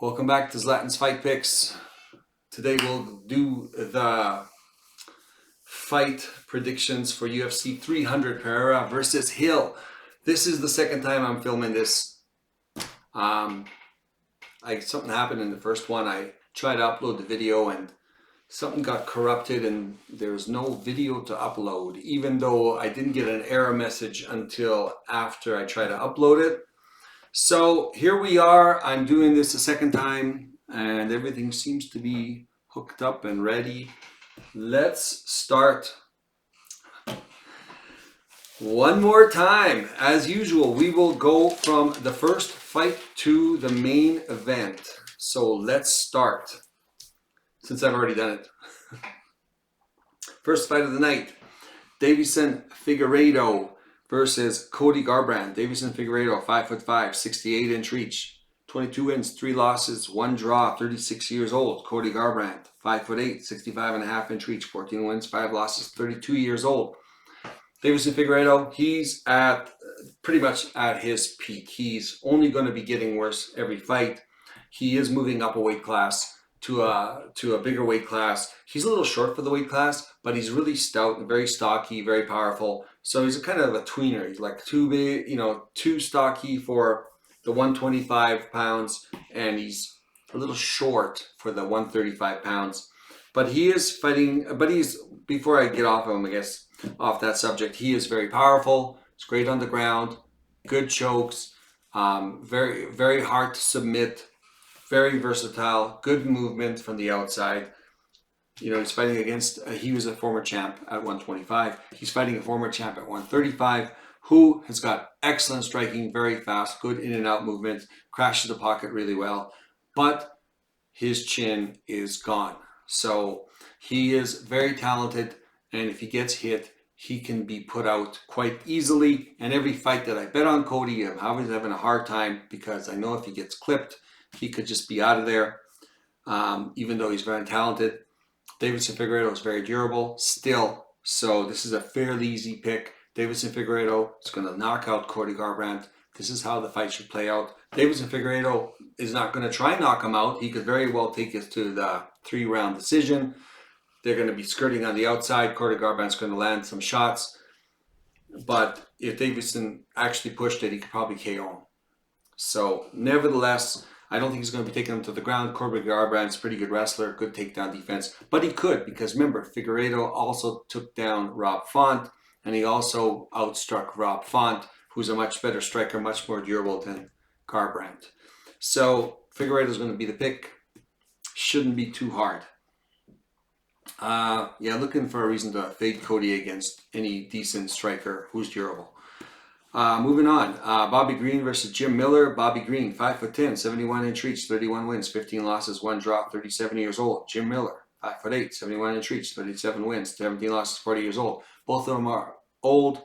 Welcome back to Zlatan's Fight Picks. Today we'll do the fight predictions for UFC 300 Pereira versus Hill. This is the second time I'm filming this. Something happened in the first one. I tried to upload the video and something got corrupted and there was no video to upload, even though I didn't get an error message until after I tried to upload it. So here we are. I'm doing this a second time and everything seems to be hooked up and ready. Let's start. One more time. As usual, we will go from the first fight to the main event. So let's start, since I've already done it. First fight of the night, Deiveson Figueiredo versus Cody Garbrandt. Deiveson Figueiredo, 5'5", 68-inch reach, 22 wins, 3 losses, 1 draw, 36 years old. Cody Garbrandt, 5'8", 65.5-inch reach, 14 wins, 5 losses, 32 years old. Deiveson Figueiredo, he's at pretty much at his peak. He's only going to be getting worse every fight. He is moving up a weight class to a bigger weight class. He's a little short for the weight class, but he's really stout and very stocky, very powerful. So he's a kind of a tweener. He's like too big, too stocky for the 125 pounds, and he's a little short for the 135 pounds. But he is fighting, before I get off of him, I guess, off that subject, he is very powerful. He's great on the ground, good chokes, very, very hard to submit, very versatile, good movement from the outside. He's fighting against, he was a former champ at 125. He's fighting a former champ at 135 who has got excellent striking, very fast, good in and out movement, crashes the pocket really well, but his chin is gone. So he is very talented, and if he gets hit, he can be put out quite easily. And every fight that I bet on Cody, I'm always having a hard time because I know if he gets clipped, he could just be out of there, even though he's very talented. Deiveson Figueiredo is very durable still, so this is a fairly easy pick. Deiveson Figueiredo is going to knock out Cody Garbrandt. This is how the fight should play out. Deiveson Figueiredo is not going to try and knock him out. He could very well take it to the 3-round decision. They're going to be skirting on the outside. Cody Garbrandt's going to land some shots, but if Deiveson actually pushed it, he could probably KO him. So nevertheless, I don't think he's going to be taking him to the ground. Cody Garbrandt's a pretty good wrestler, good takedown defense. But he could, because remember, Figueiredo also took down Rob Font, and he also outstruck Rob Font, who's a much better striker, much more durable than Garbrandt. So Figueiredo's going to be the pick. Shouldn't be too hard. Looking for a reason to fade Cody against any decent striker who's durable. Moving on, Bobby Green versus Jim Miller. Bobby Green, 5'10", 71-inch reach, 31 wins, 15 losses, 1 draw, 37 years old. Jim Miller, 5'8", 71-inch reach, 37 wins, 17 losses, 40 years old. Both of them are old.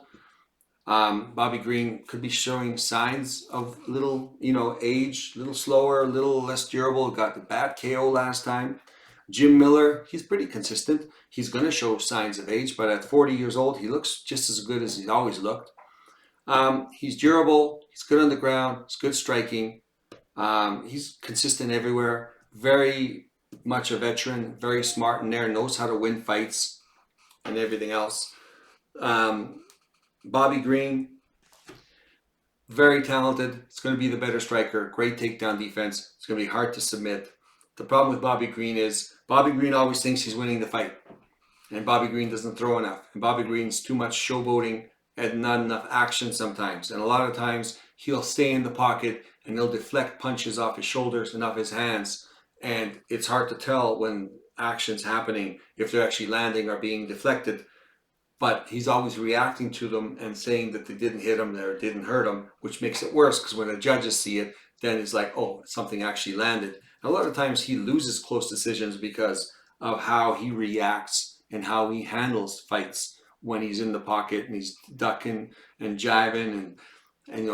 Bobby Green could be showing signs of little, age, a little slower, a little less durable. Got the bad KO last time. Jim Miller, he's pretty consistent. He's going to show signs of age, but at 40 years old, he looks just as good as he's always looked. He's durable, he's good on the ground, he's good striking, he's consistent everywhere, very much a veteran, very smart in there, knows how to win fights and everything else. Bobby Green, very talented, it's going to be the better striker, great takedown defense, it's going to be hard to submit. The problem with Bobby Green is, Bobby Green always thinks he's winning the fight, and Bobby Green doesn't throw enough, and Bobby Green's too much showboating and not enough action sometimes. And a lot of times he'll stay in the pocket and he'll deflect punches off his shoulders and off his hands. And it's hard to tell when action's happening, if they're actually landing or being deflected. But he's always reacting to them and saying that they didn't hit him or didn't hurt him, which makes it worse because when the judges see it, then it's like, oh, something actually landed. And a lot of times he loses close decisions because of how he reacts and how he handles fights when he's in the pocket and he's ducking and jiving and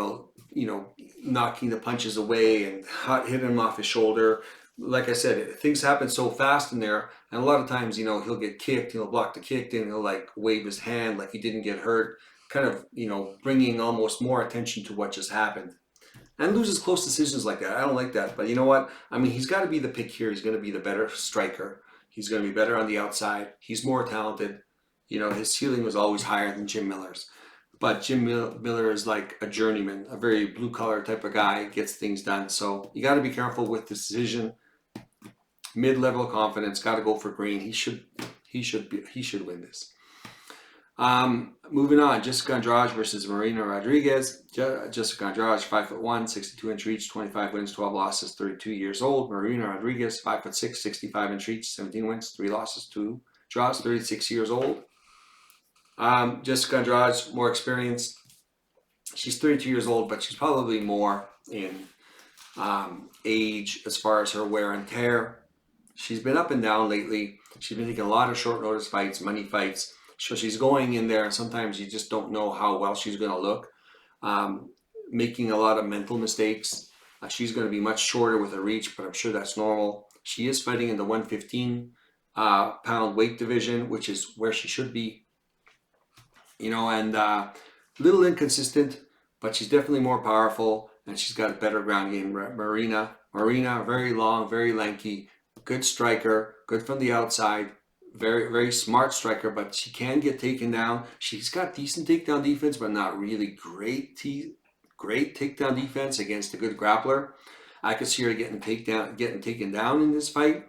knocking the punches away and hitting him off his shoulder. Like I said, things happen so fast in there, and a lot of times, he'll get kicked, he'll block the kick, and he'll like wave his hand like he didn't get hurt, kind of, bringing almost more attention to what just happened. and loses close decisions like that. I don't like that. But you know what? I mean, he's got to be the pick here. He's going to be the better striker. He's going to be better on the outside. He's more talented. You know, his ceiling was always higher than Jim Miller's. But Jim Miller is like a journeyman, a very blue-collar type of guy, gets things done. So you got to be careful with the decision. Mid-level confidence, got to go for green. He should win this. Moving on, Jessica Andrade versus Marina Rodriguez. Jessica Andrade, 5'1", 62-inch reach, 25 wins, 12 losses, 32 years old. Marina Rodriguez, 5'6", 65-inch reach, 17 wins, 3 losses, 2 draws, 36 years old. Jessica Andrade, more experienced. She's 32 years old, but she's probably more in age as far as her wear and tear. She's been up and down lately. She's been taking a lot of short notice fights, money fights. So she's going in there, and sometimes you just don't know how well she's going to look. Making a lot of mental mistakes. She's going to be much shorter with her reach, but I'm sure that's normal. She is fighting in the 115 pound weight division, which is where she should be. You know, and a little inconsistent, but she's definitely more powerful, and she's got a better ground game. Marina, very long, very lanky, good striker, good from the outside, very, very smart striker, but she can get taken down. She's got decent takedown defense, but not really great takedown defense against a good grappler. I could see her getting taken down in this fight.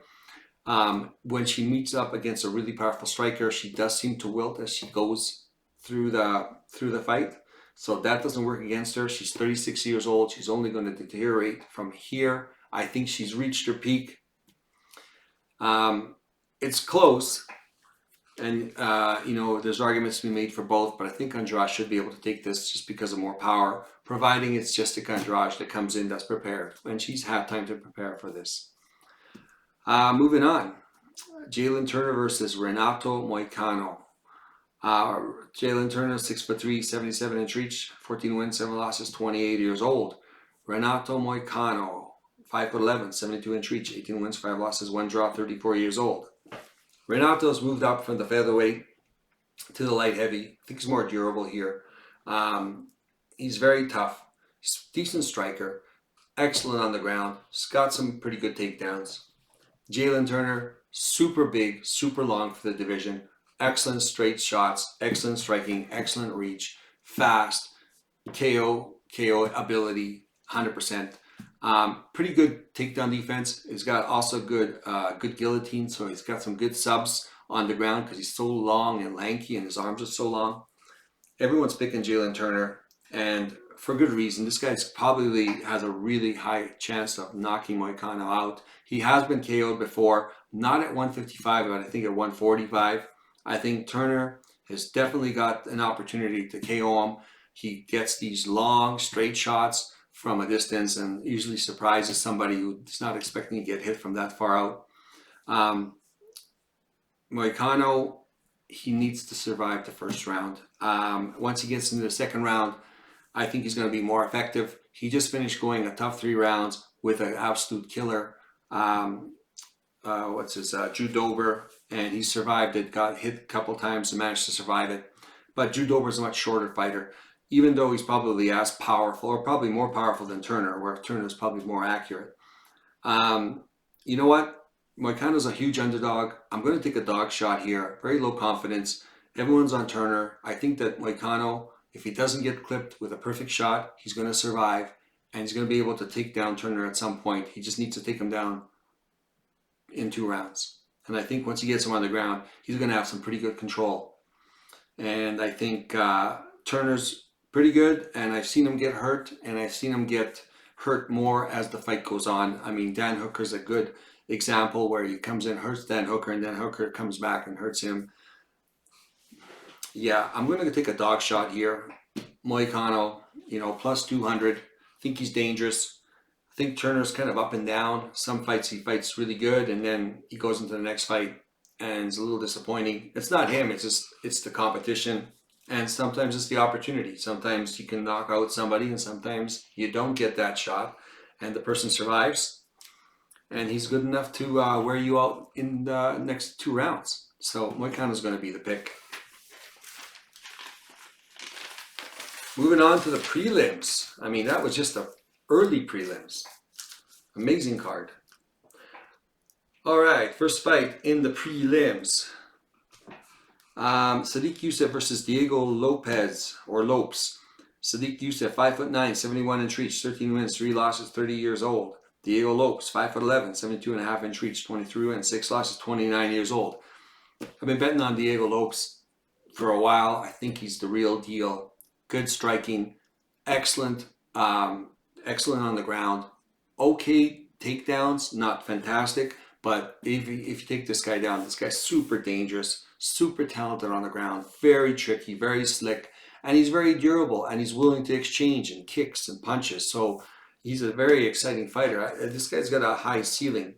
When she meets up against a really powerful striker, she does seem to wilt as she goes through the fight. So that doesn't work against her. She's 36 years old. She's only going to deteriorate from here. I think she's reached her peak. It's close, and you know, there's arguments to be made for both, but I think Andrade should be able to take this just because of more power, providing it's Jessica Andrade that comes in that's prepared, and she's had time to prepare for this. Moving on, Jalen Turner versus Renato Moicano. Jalen Turner, 6'3", 77-inch reach, 14 wins, 7 losses, 28 years old. Renato Moicano, 5'11", 72-inch reach, 18 wins, 5 losses, 1 draw, 34 years old. Renato's moved up from the featherweight to the light heavy. I think he's more durable here. He's very tough. He's a decent striker, excellent on the ground. He's got some pretty good takedowns. Jalen Turner, super big, super long for the division. Excellent straight shots, excellent striking, excellent reach, fast, KO ability, 100%. Pretty good takedown defense. He's got also good guillotine, so he's got some good subs on the ground because he's so long and lanky and his arms are so long. Everyone's picking Jalen Turner, and for good reason. This guy's probably has a really high chance of knocking Moicano out. He has been KO'd before, not at 155, but I think at 145. I think Turner has definitely got an opportunity to KO him. He gets these long, straight shots from a distance and usually surprises somebody who's not expecting to get hit from that far out. Moicano, he needs to survive the first round. Once he gets into the second round, I think he's going to be more effective. He just finished going a tough 3 rounds with an absolute killer. Drew Dober, and he survived it, got hit a couple times and managed to survive it. But Drew Dober's a much shorter fighter, even though he's probably as powerful, or probably more powerful than Turner, where Turner's probably more accurate. You know what? Moicano's a huge underdog. I'm going to take a dog shot here. Very low confidence. Everyone's on Turner. I think that Moicano, if he doesn't get clipped with a perfect shot, he's going to survive, and he's going to be able to take down Turner at some point. He just needs to take him down in 2 rounds. And I think once he gets him on the ground, he's going to have some pretty good control. And I think Turner's pretty good, and I've seen him get hurt, and I've seen him get hurt more as the fight goes on. I mean, Dan Hooker's a good example where he comes in, hurts Dan Hooker, and then Hooker comes back and hurts him. Yeah, I'm going to take a dog shot here. Moicano, plus 200. I think he's dangerous. I think Turner's kind of up and down. Some fights he fights really good, and then he goes into the next fight and it's a little disappointing. It's not him, it's the competition, and sometimes it's the opportunity. Sometimes you can knock out somebody, and sometimes you don't get that shot, and the person survives, and he's good enough to wear you out in the next 2 rounds. So Moicano's going to be the pick. Moving on to the prelims. I mean, that was just a early prelims. Amazing card. All right, first fight in the prelims. Sadik Yusuff versus Diego Lopes, or Lopes. Sadik Yusuff, 5'9", 71 inch reach, 13 wins, 3 losses, 30 years old. Diego Lopes, 5'11", 72.5 inch reach, 23 wins, 6 losses, 29 years old. I've been betting on Diego Lopes for a while. I think he's the real deal. Good striking, excellent, excellent on the ground. Okay takedowns, not fantastic, but if you take this guy down, this guy's super dangerous, super talented on the ground, very tricky, very slick, and he's very durable, and he's willing to exchange and kicks and punches. So he's a very exciting fighter. This guy's got a high ceiling,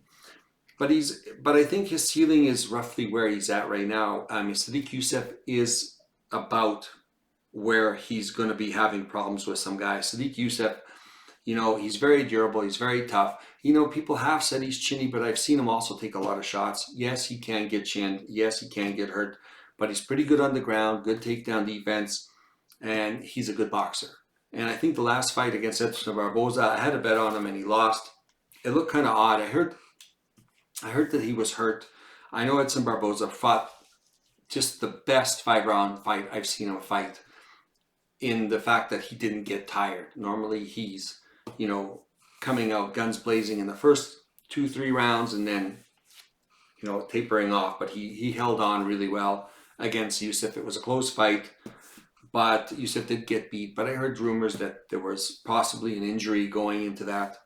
but I think his ceiling is roughly where he's at right now. I mean, Sadik Yusuff is about where he's going to be having problems with some guys. Sadik Yusuff, you know, he's very durable, he's very tough. You know, people have said he's chinny, but I've seen him also take a lot of shots. Yes, he can get chinned. Yes, he can get hurt, but he's pretty good on the ground, good takedown defense, and he's a good boxer. And I think the last fight against Edson Barboza, I had a bet on him and he lost. It looked kind of odd. I heard that he was hurt. I know Edson Barboza fought just the best 5-round fight I've seen him fight, in the fact that he didn't get tired. Normally he's, you know, coming out guns blazing in the first 2-3 rounds and then, you know, tapering off. But he held on really well against Yusuff. It was a close fight, but Yusuff did get beat. But I heard rumors that there was possibly an injury going into that.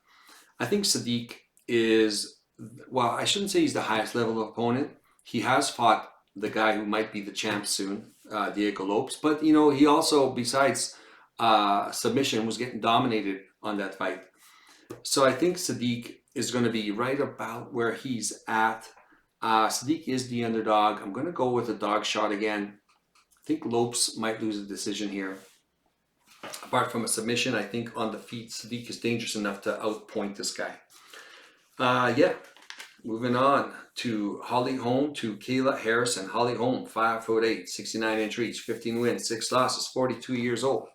I think Sadik is, well, I shouldn't say he's the highest level of opponent. He has fought the guy who might be the champ soon, Diego Lopes. But, you know, he also, besides submission, was getting dominated on that fight. So I think Sadik is going to be right about where he's at. Sadik is the underdog. I'm going to go with a dog shot again. I think Lopes might lose a decision here. Apart from a submission, I think on the feet, Sadik is dangerous enough to outpoint this guy. Yeah, moving on to Holly Holm to Kayla Harrison. Holly Holm, 5'8", 69 inch reach, 15 wins, 6 losses, 42 years old.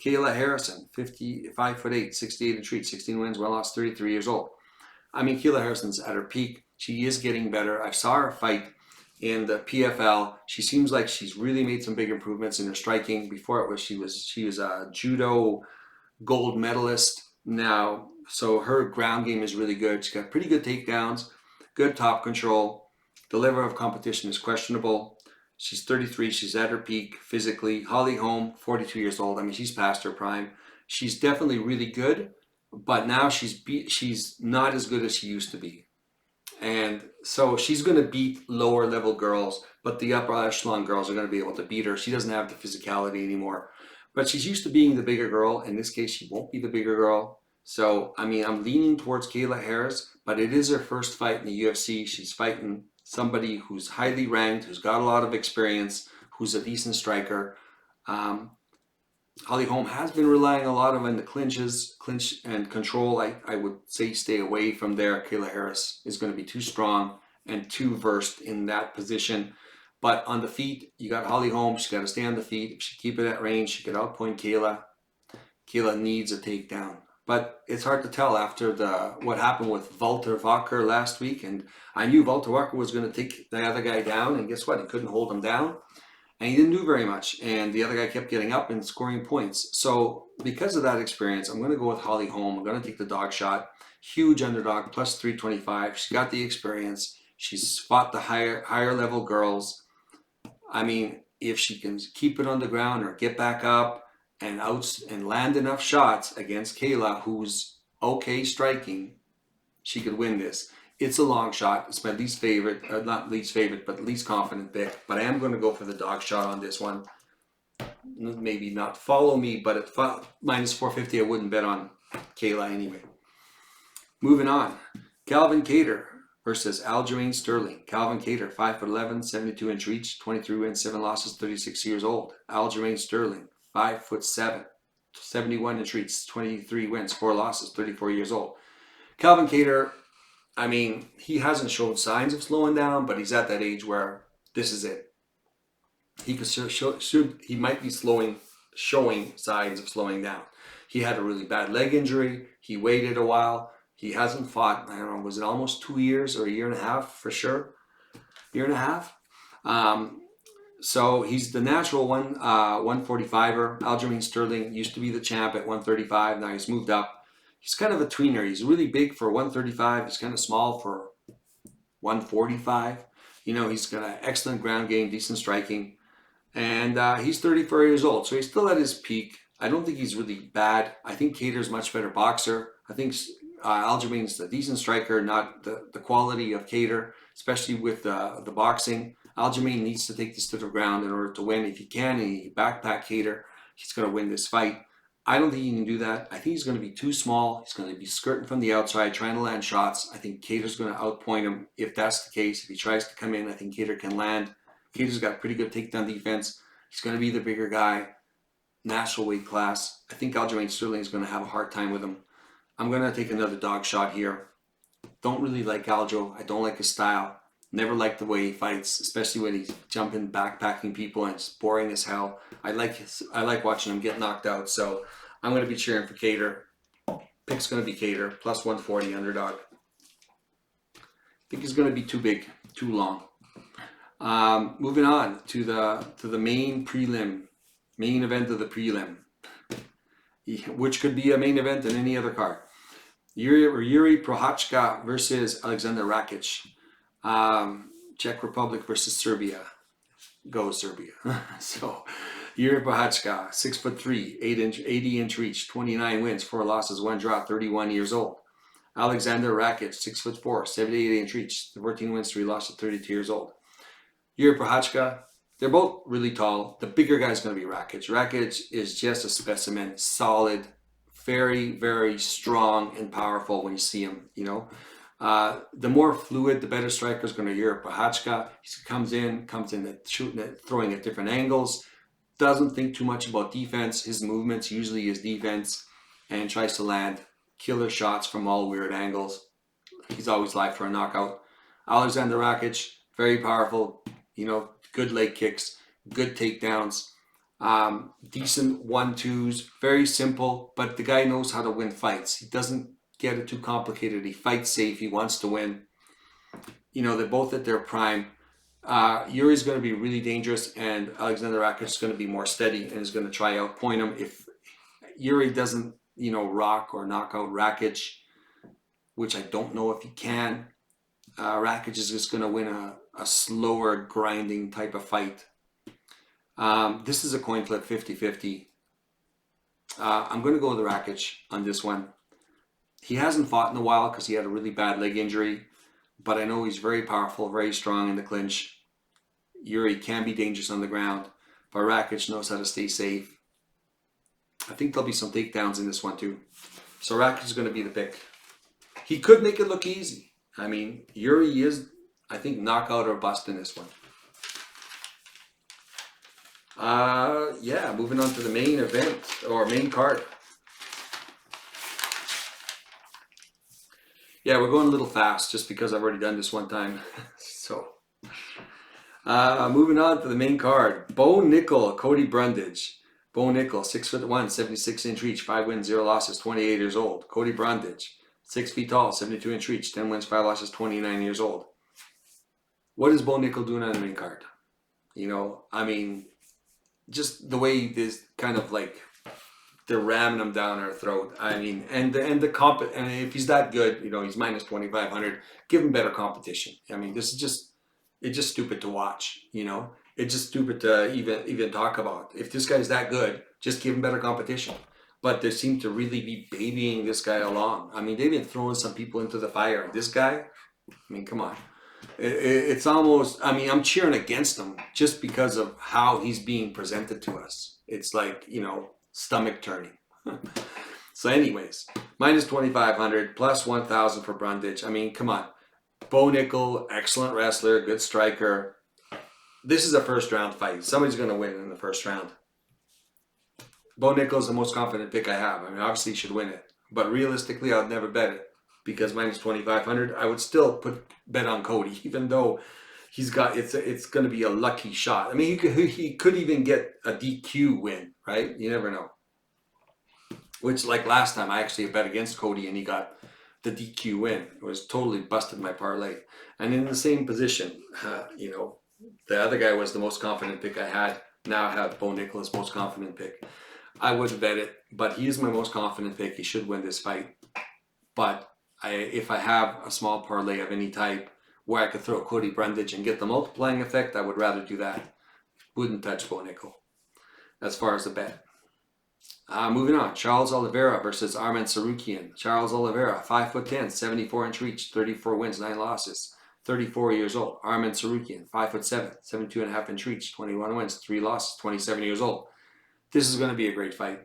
Kayla Harrison, 5'8", 68 inch reach, 16 wins, 1 loss, 33 years old. I mean, Kayla Harrison's at her peak. She is getting better. I saw her fight in the PFL. She seems like she's really made some big improvements in her striking. Before it was she was a judo gold medalist now, so her ground game is really good. She's got pretty good takedowns, good top control. The level of competition is questionable. She's 33. She's at her peak physically. Holly Holm, 42 years old. I mean, she's past her prime. She's definitely really good, but now she's not as good as she used to be. And so she's going to beat lower level girls, but the upper echelon girls are going to be able to beat her. She doesn't have the physicality anymore, but she's used to being the bigger girl. In this case, she won't be the bigger girl. So, I mean, I'm leaning towards Kayla Harris, but it is her first fight in the UFC. She's fighting somebody who's highly ranked, who's got a lot of experience, who's a decent striker. Holly Holm has been relying a lot on the clinch and control. I would say stay away from there. Kayla Harris is going to be too strong and too versed in that position. But on the feet, you got Holly Holm. She's got to stay on the feet. If she keep it at range, she could outpoint Kayla. Kayla needs a takedown. But it's hard to tell after what happened with Walter Wacker last week. And I knew Walter Wacker was going to take the other guy down. And guess what? He couldn't hold him down. And he didn't do very much. And the other guy kept getting up and scoring points. So because of that experience, I'm going to go with Holly Holm. I'm going to take the dog shot. Huge underdog, plus 325. She's got the experience. She's fought the higher level girls. I mean, if she can keep it on the ground or get back up and land enough shots against Kayla, who's okay striking, she could win this. It's a long shot. It's my least favorite, not least favorite, but least confident pick. But I am going to go for the dog shot on this one. Maybe not follow me, but at minus 450, I wouldn't bet on Kayla anyway. Moving on. Calvin Kattar versus Aljamain Sterling. Calvin Kattar, 5'11", 72 inch reach, 23 wins, 7 losses, 36 years old. Aljamain Sterling, 5'7", 71 inch reach, 23 wins, 4 losses, 34 years old. Calvin Kattar, I mean, he hasn't shown signs of slowing down, but he's at that age where this is it. He might be showing signs of slowing down. He had a really bad leg injury. He waited a while. He hasn't fought, I don't know, was it almost 2 years or a year and a half for sure? Year and a half. So he's the natural 145er. Aljamain Sterling used to be the champ at 135. Now he's moved up. He's kind of a tweener. He's really big for 135. He's kind of small for 145. You know, he's got an excellent ground game, decent striking. And he's 34 years old, so he's still at his peak. I don't think he's really bad. I think Kattar's a much better boxer. I think Aljamain's a decent striker, not the quality of Kattar, especially with the boxing. Aljamain needs to take this to the ground in order to win. If he can and he backpack Kattar, he's going to win this fight. I don't think he can do that. I think he's going to be too small. He's going to be skirting from the outside, trying to land shots. I think Kattar's going to outpoint him. If that's the case, if he tries to come in, I think Kattar can land. Kattar's got pretty good takedown defense. He's going to be the bigger guy, natural weight class. I think Aljamain Sterling is going to have a hard time with him. I'm going to take another dog shot here. Don't really like Aljo. I don't like his style. Never liked the way he fights, especially when he's jumping, backpacking people, and it's boring as hell. I like watching him get knocked out. So I'm going to be cheering for Kattar. Pick's going to be Kattar, plus 140 underdog. I think he's going to be too big, too long. Moving on to the main event of the prelim, which could be a main event in any other card. Yuri Prochazka versus Alexander Rakic. Czech Republic versus Serbia. Go Serbia. So Yuri Prochazka, 6'3", 80-inch reach, 29 wins, 4 losses, 1 draw, 31 years old. Alexander Rakic, 6'4", 78-inch reach, 14 wins, 3 losses, 32 years old. Yuri Prochazka, they're both really tall. The bigger guy's going to be Rakic. Rakic is just a specimen, solid, very, very strong and powerful when you see him, you know. The more fluid, the better striker is going to be Yuri Prochazka. He comes in at shooting it, throwing at different angles, doesn't think too much about defense. His movements usually is defense, and tries to land killer shots from all weird angles. He's always live for a knockout. Alexander Rakic, very powerful, you know, good leg kicks, good takedowns, decent 1-2s, very simple, but the guy knows how to win fights. He doesn't get it too complicated. He fights safe. He wants to win. You know, they're both at their prime. Yuri's going to be really dangerous, and Alexander Rakic is going to be more steady and is going to try outpoint him. If Yuri doesn't, you know, rock or knock out Rakic, which I don't know if he can, Rakic is just going to win a slower, grinding type of fight. This is a coin flip, 50-50. I'm going to go with Rakic on this one. He hasn't fought in a while because he had a really bad leg injury, but I know he's very powerful, very strong in the clinch. Yuri can be dangerous on the ground, but Rakic knows how to stay safe. I think there'll be some takedowns in this one too. So Rakic is going to be the pick. He could make it look easy. I mean, Yuri is, I think, knockout or bust in this one. Yeah, moving on to the main event, or main card. Yeah, we're going a little fast just because I've already done this one time. So, moving on to the main card. Bo Nickel, Cody Brundage. Bo Nickel, 6'1", 76-inch reach, 5 wins, 0 losses, 28 years old. Cody Brundage, 6 feet tall, 72-inch reach, 10 wins, 5 losses, 29 years old. What is Bo Nickel doing on the main card? You know, I mean, just the way this kind of like, they're ramming him down our throat. I mean, and if he's that good, you know, he's minus 2,500. Give him better competition. I mean, this is just, it's just stupid to watch. You know, it's just stupid to even talk about. If this guy's that good, just give him better competition. But they seem to really be babying this guy along. I mean, they've been throwing some people into the fire. This guy, I mean, come on. It's almost, I mean, I'm cheering against him just because of how he's being presented to us. It's like, you know, stomach turning. So anyways, minus 2,500, plus 1,000 for Brundage. I mean, come on. Bo Nickel, excellent wrestler, good striker. This is a first round fight. Somebody's going to win in the first round. Bo Nickel is the most confident pick I have. I mean, obviously he should win it. But realistically, I'd never bet it. Because minus 2,500, I would still bet on Cody, even though he's got, it's going to be a lucky shot. I mean, he could even get a DQ win, right? You never know. which like last time I actually bet against Cody and he got the DQ win. It was totally busted my parlay. And in the same position, you know, the other guy was the most confident pick I had. Now I have Bo Nicholas, most confident pick. I would bet it, but he is my most confident pick. He should win this fight. But if I have a small parlay of any type where I could throw Cody Brundage and get the multiplying effect, I would rather do that. Wouldn't touch Bo Nickel as far as the bet. Moving on, Charles Oliveira versus Arman Tsarukyan. Charles Oliveira, 5'10", 74-inch reach, 34 wins, 9 losses, 34 years old. Arman Tsarukyan, 5'7", 72.5-inch reach, 21 wins, 3 losses, 27 years old. This is going to be a great fight.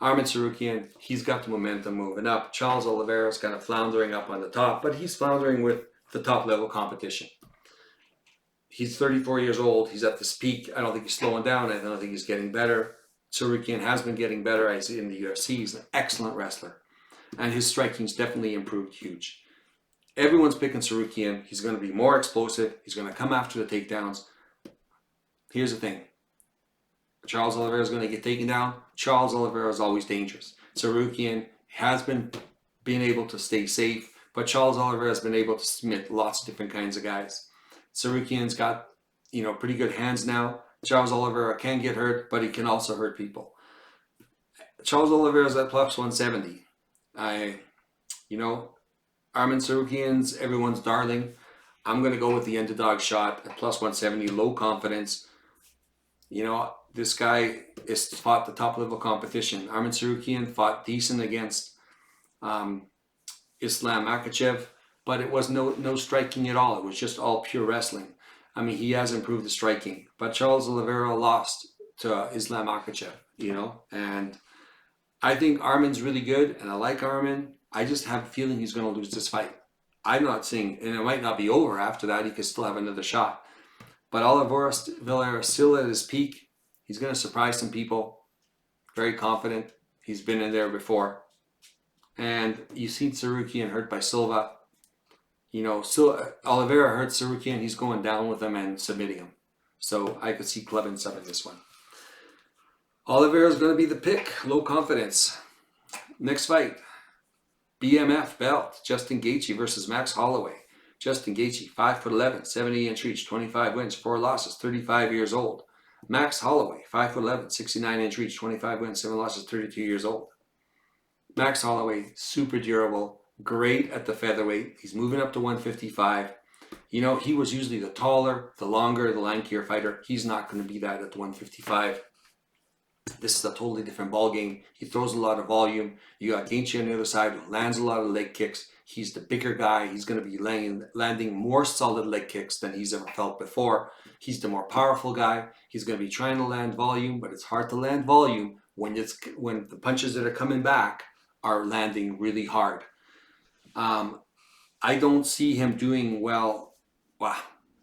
Arman Tsarukyan, he's got the momentum moving up. Charles Oliveira's kind of floundering up on the top, but he's floundering with the top level competition. He's 34 years old. He's at this peak. I don't think he's slowing down. I don't think he's getting better. Tsarukyan has been getting better. I see in the UFC. He's an excellent wrestler. And his striking's definitely improved huge. Everyone's picking Tsarukyan. He's going to be more explosive. He's going to come after the takedowns. Here's the thing. Charles Oliveira is going to get taken down. Charles Oliveira is always dangerous. Tsarukyan has been able to stay safe, but Charles Oliveira has been able to submit lots of different kinds of guys. Tsarukyan's got, you know, pretty good hands now. Charles Oliveira can get hurt, but he can also hurt people. Charles Oliveira is at plus 170. You know, Arman Tsarukyan's everyone's darling. I'm going to go with the underdog shot at plus 170, low confidence. You know, this guy has fought the top level competition. Arman Tsarukyan fought decent against Islam Makhachev, but it was no striking at all. It was just all pure wrestling. I mean, he has improved the striking, but Charles Oliveira lost to Islam Makhachev, you know, and I think Arman's really good, and I like Arman. I just have a feeling he's going to lose this fight. I'm not saying, and it might not be over after that. He could still have another shot. But Oliveira is still at his peak. He's going to surprise some people. Very confident. He's been in there before. And you've seen Tsarukyan hurt by Silva. You know, Oliveira hurt Tsarukyan. He's going down with him and submitting him. So I could see clubbing some in this one. Oliveira is going to be the pick. Low confidence. Next fight. BMF belt. Justin Gaethje versus Max Holloway. Justin Gaethje, 5'11", 70-inch reach, 25 wins, 4 losses, 35 years old. Max Holloway, 5'11", 69-inch reach, 25 wins, 7 losses, 32 years old. Max Holloway, super durable, great at the featherweight. He's moving up to 155. You know, he was usually the taller, the longer, the lankier fighter. He's not going to be that at the 155. This is a totally different ball game. He throws a lot of volume. You got Gaethje on the other side, who lands a lot of leg kicks. He's the bigger guy. He's going to be landing more solid leg kicks than he's ever felt before. He's the more powerful guy. He's going to be trying to land volume, but it's hard to land volume when the punches that are coming back are landing really hard. I don't see him doing well. Well,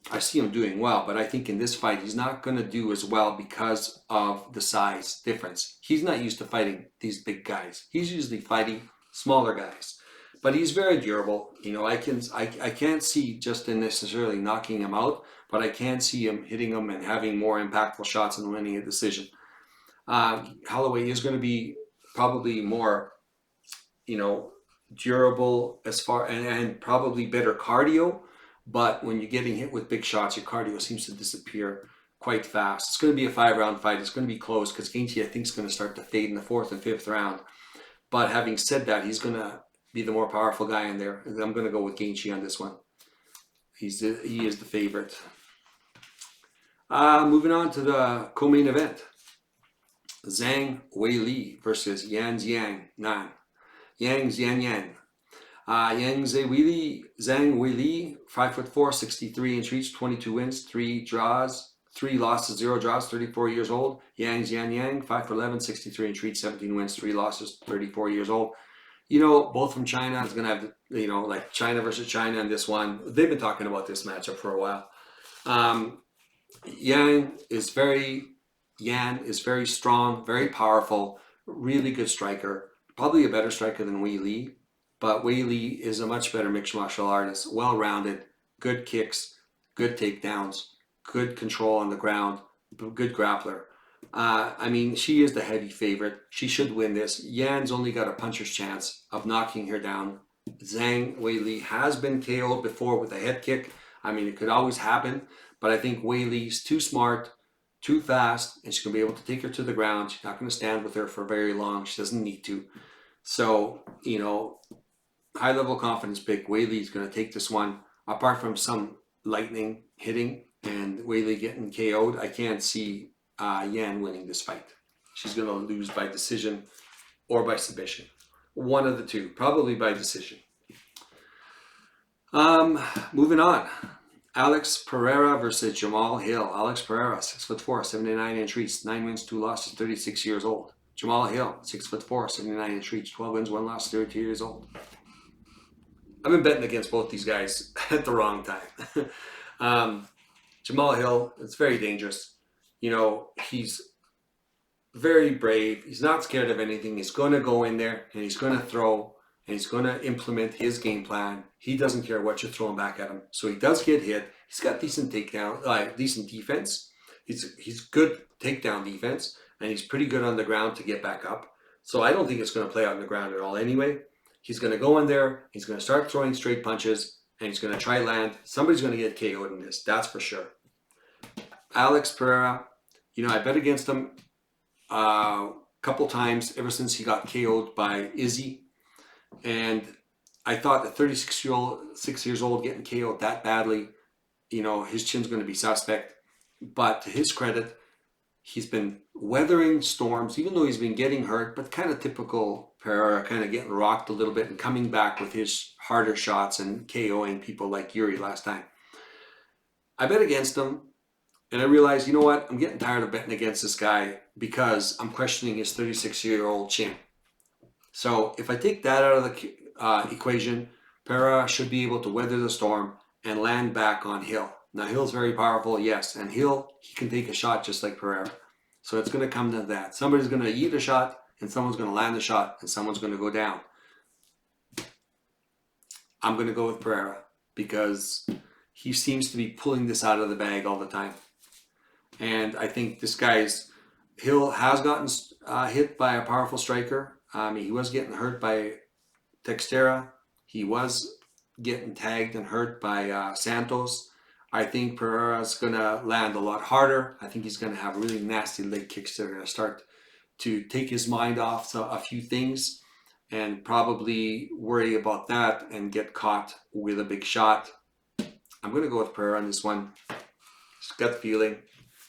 I see him doing well, but I think in this fight, he's not going to do as well because of the size difference. He's not used to fighting these big guys. He's usually fighting smaller guys. But he's very durable. You know, I can't see Justin necessarily knocking him out, but I can see him hitting him and having more impactful shots and winning a decision. Holloway is going to be probably more, you know, durable as far and probably better cardio. But when you're getting hit with big shots, your cardio seems to disappear quite fast. It's going to be a 5-round fight. It's going to be close because Gaethje, I think, is going to start to fade in the 4th and 5th round. But having said that, he's going to be the more powerful guy in there. I'm going to go with Gaethje on this one. He is the favorite. Moving on to the co-main event. Zhang Weili versus Zhang Nan. Yang Zhang Weili, 5'4", 63-inch reach, 22 wins, 3 losses, 0 draws, 34 years old. Yang Zhang, 5'11", 63-inch reach, 17 wins, 3 losses, 34 years old. You know, both from China. It's going to have, you know, like China versus China in this one. They've been talking about this matchup for a while. Yan is very strong, very powerful, really good striker. Probably a better striker than Weili. But Weili is a much better mixed martial artist, well-rounded, good kicks, good takedowns, good control on the ground, good grappler. I mean, she is the heavy favorite. She should win this. Yan's only got a puncher's chance of knocking her down. Zhang Weili has been KO'd before with a head kick. I mean, it could always happen, but I think Weili's too smart, too fast, and she's going to be able to take her to the ground. She's not going to stand with her for very long. She doesn't need to. So, you know, high-level confidence pick. Weili's going to take this one. Apart from some lightning hitting and Weili getting KO'd, I can't see Yan winning this fight. She's going to lose by decision or by submission. One of the two, probably by decision. Moving on. Alex Pereira versus Jamal Hill. Alex Pereira, 6'4", 79-inch reach, 9 wins, 2 losses, 36 years old. Jamal Hill, 6'4", 79-inch reach, 12 wins, 1 loss, 32 years old. I've been betting against both these guys at the wrong time. Jamal Hill, it's very dangerous. You know, he's very brave. He's not scared of anything. He's going to go in there and he's going to throw and he's going to implement his game plan. He doesn't care what you're throwing back at him. So he does get hit. He's got decent takedown, decent defense. He's good takedown defense, and he's pretty good on the ground to get back up. So I don't think it's going to play out on the ground at all anyway. He's going to go in there. He's going to start throwing straight punches, and he's going to try land. Somebody's going to get KO'd in this. That's for sure. Alex Pereira, you know, I bet against him a couple times ever since he got KO'd by Izzy. And I thought that 6 years old, getting KO'd that badly, you know, his chin's going to be suspect. But to his credit, he's been weathering storms, even though he's been getting hurt, but kind of typical Pereira, kind of getting rocked a little bit and coming back with his harder shots and KOing people like Yuri last time. I bet against him, and I realized, you know what, I'm getting tired of betting against this guy because I'm questioning his 36-year-old chin. So if I take that out of the equation, Pereira should be able to weather the storm and land back on Hill. Now, Hill's very powerful, yes, and Hill, he can take a shot just like Pereira. So it's going to come to that. Somebody's going to eat a shot, and someone's going to land a shot, and someone's going to go down. I'm going to go with Pereira because he seems to be pulling this out of the bag all the time. And I think this Hill has gotten hit by a powerful striker. He was getting hurt by Textera. He was getting tagged and hurt by Santos. I think Pereira's going to land a lot harder. I think he's going to have really nasty leg kicks that are going to start to take his mind off a few things and probably worry about that and get caught with a big shot. I'm going to go with Pereira on this one. Just gut feeling.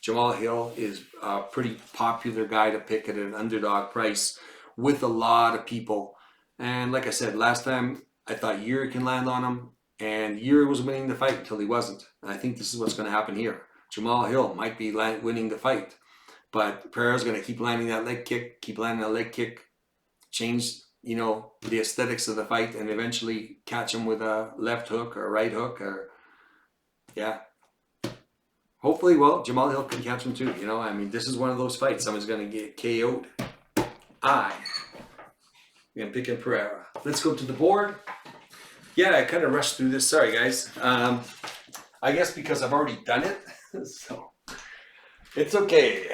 Jamal Hill is a pretty popular guy to pick at an underdog price with a lot of people. And like I said, last time I thought Yuri can land on him, and Yuri was winning the fight until he wasn't. And I think this is what's going to happen here. Jamal Hill might be winning the fight, but Pereira's going to keep landing that leg kick, change, you know, the aesthetics of the fight, and eventually catch him with a left hook or a right hook, or yeah. Hopefully, well, Jamal Hill can catch him too. You know, I mean, this is one of those fights. Someone's going to get KO'd. I'm going to pick in Pereira. Let's go to the board. Yeah, I kind of rushed through this. Sorry, guys. I guess because I've already done it. So it's okay.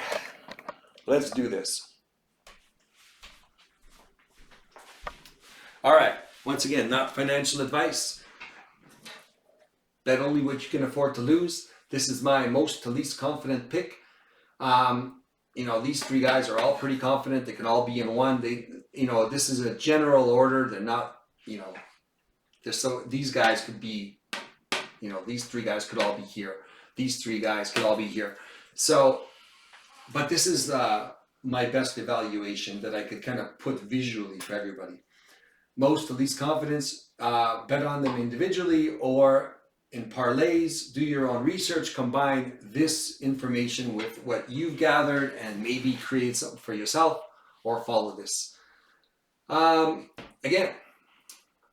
Let's do this. All right. Once again, not financial advice. Bet only what you can afford to lose. This is my most to least confident pick. You know, these three guys are all pretty confident. They can all be in one. You know, this is a general order. They're not, you know, these guys could be, you know, these three guys could all be here. These three guys could all be here. So, but this is my best evaluation that I could kind of put visually for everybody. Most to least confidence, bet on them individually or in parlays. Do your own research, combine this information with what you've gathered and maybe create something for yourself or follow this. Again,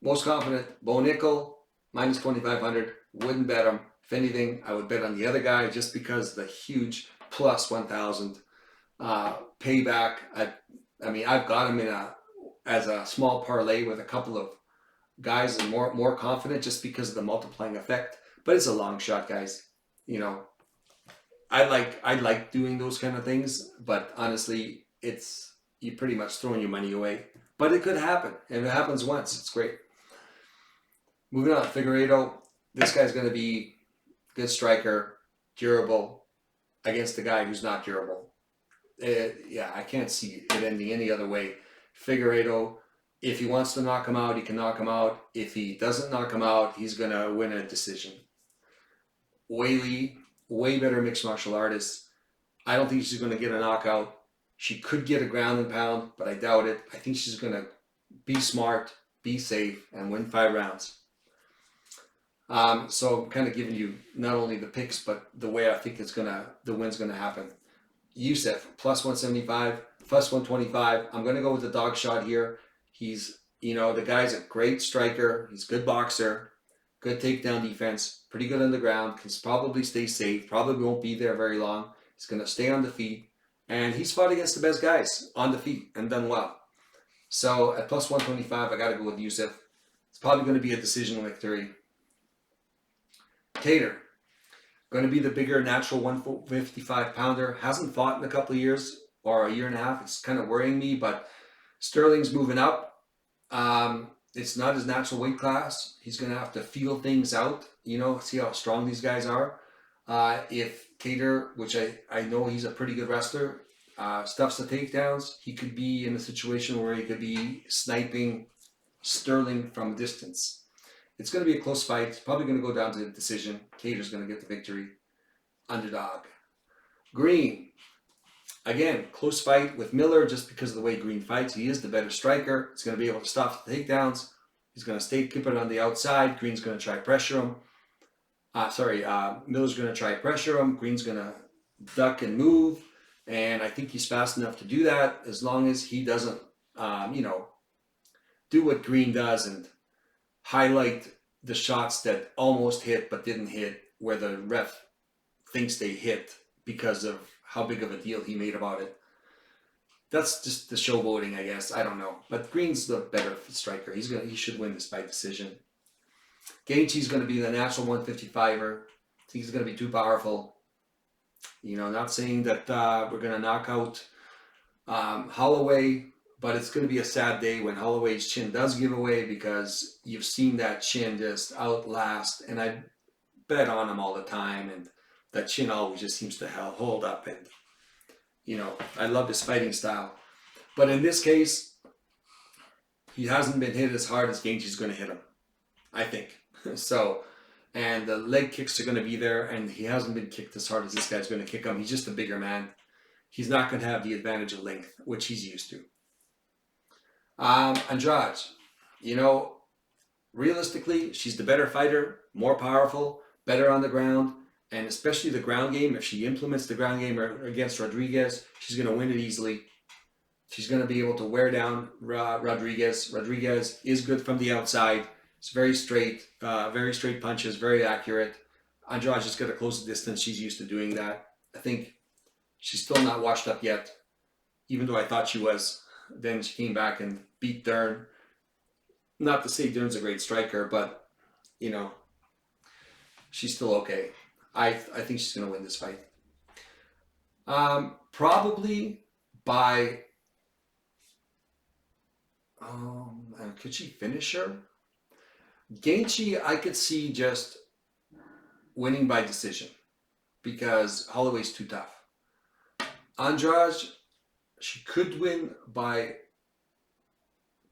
most confident, Bo Nickel, minus 2,500, wouldn't bet him. If anything, I would bet on the other guy just because the huge plus 1,000 payback. I mean, I've got him as a small parlay with a couple of guys and more confident just because of the multiplying effect. But it's a long shot, guys. You know, I like doing those kind of things, but honestly, you're pretty much throwing your money away. But it could happen. If it happens once, it's great. Moving on, Figueiredo. This guy's going to be good striker, durable, against a guy who's not durable. Yeah, I can't see it ending any other way. Figueiredo, if he wants to knock him out, he can knock him out. If he doesn't knock him out, he's going to win a decision. Weili, way better mixed martial artist. I don't think she's going to get a knockout. She could get a ground and pound, but I doubt it. I think she's going to be smart, be safe, and win 5 rounds. So I'm kind of giving you not only the picks, but the way I think the win's going to happen. Yusuff, plus 175, plus 125. I'm going to go with the dog shot here. He's, the guy's a great striker. He's a good boxer, good takedown defense, pretty good on the ground, can probably stay safe, probably won't be there very long. He's going to stay on the feet, and he's fought against the best guys on the feet and done well. So at plus 125, I got to go with Yusuff. It's probably going to be a decision victory. Cater, going to be the bigger natural 155 pounder. Hasn't fought in a couple of years or a year and a half. It's kind of worrying me, but Sterling's moving up. It's not his natural weight class. He's going to have to feel things out, see how strong these guys are. If Cater, which I know he's a pretty good wrestler, stuffs the takedowns, he could be in a situation where he could be sniping Sterling from a distance. It's going to be a close fight. It's probably going to go down to a decision. Cater's going to get the victory. Underdog. Green. Again, close fight with Miller just because of the way Green fights. He is the better striker. He's going to be able to stop the takedowns. He's going to keep it on the outside. Green's going to try pressure him. Miller's going to try pressure him. Green's going to duck and move. And I think he's fast enough to do that as long as he doesn't, do what Green does and highlight the shots that almost hit but didn't hit, where the ref thinks they hit because of how big of a deal he made about it. That's just the showboating, I guess. I don't know. But Green's the better striker. He should win this by decision. Gaethje's going to be the natural 155er. He's going to be too powerful. Not saying that we're going to knock out Holloway, but it's going to be a sad day when Holloway's chin does give away, because you've seen that chin just outlast, and I bet on him all the time, and that chin always just seems to hold up, and I love his fighting style. But in this case, he hasn't been hit as hard as Gaethje's going to hit him, I think. So, and the leg kicks are going to be there, and he hasn't been kicked as hard as this guy's going to kick him. He's just a bigger man. He's not going to have the advantage of length, which he's used to. Andrade, realistically, she's the better fighter, more powerful, better on the ground, and especially the ground game. If she implements the ground game against Rodriguez, she's going to win it easily. She's going to be able to wear down Rodriguez. Rodriguez is good from the outside. It's very straight punches, very accurate. Andrade just got to close the distance. She's used to doing that. I think she's still not washed up yet, even though I thought she was. Then she came back and beat Dern. Not to say Dern's a great striker, but, she's still okay. I think she's going to win this fight. Probably by... could she finish her? Gaethje, I could see just winning by decision, because Holloway's too tough. Andrade, she could win by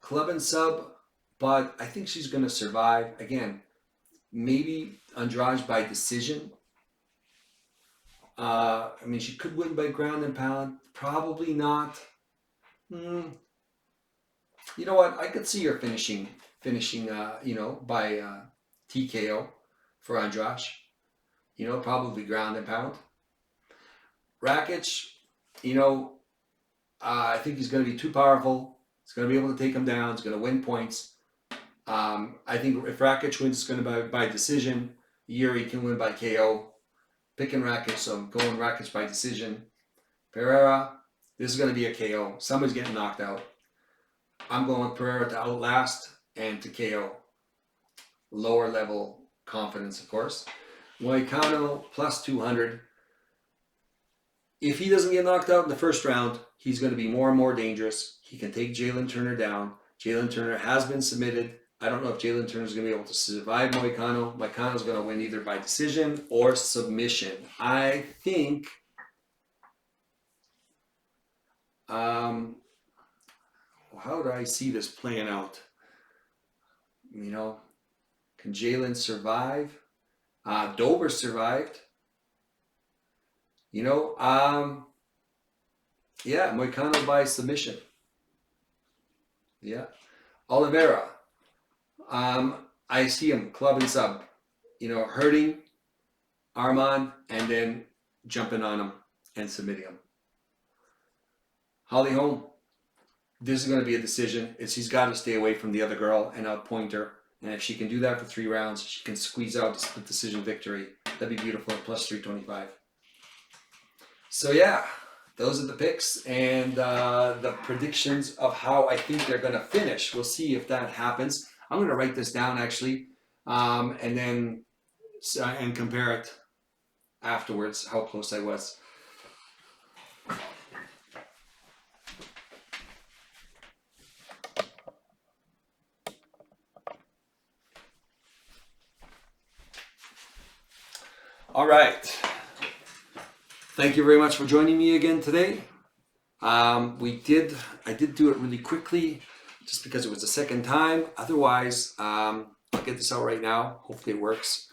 club and sub, but I think she's going to survive. Again, maybe Andrade by decision. She could win by ground and pound. Probably not. You know what? I could see her finishing, by TKO for Andrade. Probably ground and pound. Rakic, I think he's going to be too powerful. He's going to be able to take him down. He's going to win points. I think if Rakic wins, it's going to be by decision. Yuri can win by KO. Picking Rakic, so I'm going Rakic by decision. Pereira, this is going to be a KO. Somebody's getting knocked out. I'm going Pereira to outlast and to KO. Lower level confidence, of course. Moicano plus 200. if he doesn't get knocked out in the first round, he's going to be more and more dangerous. He can take Jalen Turner down. Jalen Turner has been submitted. I don't know if Jalen Turner is going to be able to survive Moicano. Moicano is going to win either by decision or submission. I think how do I see this playing out? You know, can Jalen survive? Dober survived. You know, yeah, Moicano by submission. Yeah. Oliveira. I see him club and sub, you know, hurting Arman and then jumping on him and submitting him. Holly Holm, this is going to be a decision. She's got to stay away from the other girl and outpoint her. And if she can do that for 3 rounds, she can squeeze out a split decision victory. That'd be beautiful at plus 325. So yeah, those are the picks and the predictions of how I think they're going to finish. We'll see if that happens. I'm going to write this down actually, and then compare it afterwards, how close I was. All right. Thank you very much for joining me again today. I did do it really quickly just because it was the second time. Otherwise, I'll get this out right now. Hopefully it works.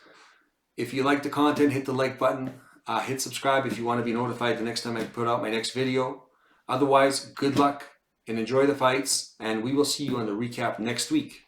If you like the content, hit the like button. Hit subscribe if you want to be notified the next time I put out my next video. Otherwise, good luck and enjoy the fights. And we will see you on the recap next week.